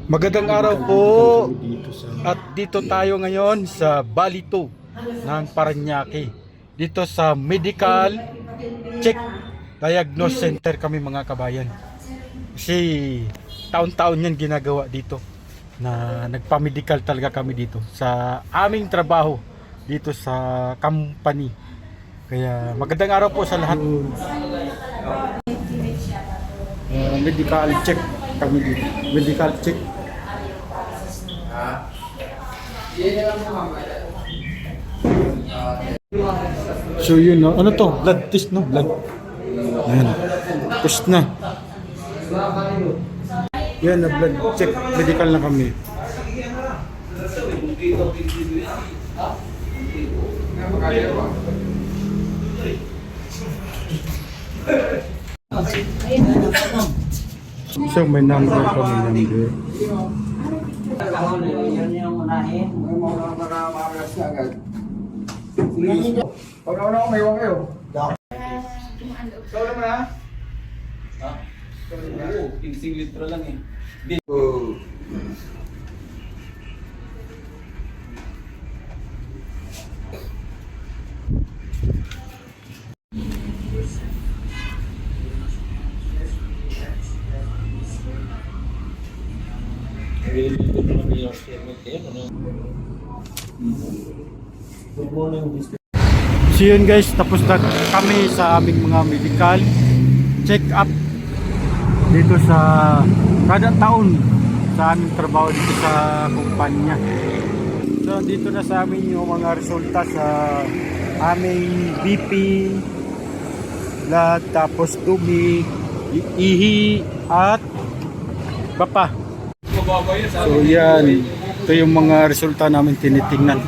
Magandang araw po at dito tayo ngayon sa Balito ng Parañaque, dito sa Medical Check Diagnose Center kami mga kabayan. Kasi taon-taon yan ginagawa dito na nagpa-medical talaga kami dito sa aming trabaho dito sa company. Kaya magandang araw po sa lahat. Medical check kami dito. Medical check. So yun, no? Ano to? Blood test, no? Blood. Ayan. Test na. Yan, na blood check. Medical na kami. So may number kami, number. Yan yung unahin. Pag-una ko, may iwan kayo. Solo mo na? Ha? Oo, 15 litro lang eh. So yun guys, tapos na kami sa aming mga medical check up dito sa kada taon sa aming trabaho dito sa kumpanya. So dito na sa amin yung mga resulta sa aming BP, blood, tapos tubig, ihi at bapa. So yan, ito yung mga resulta namin tinitingnan.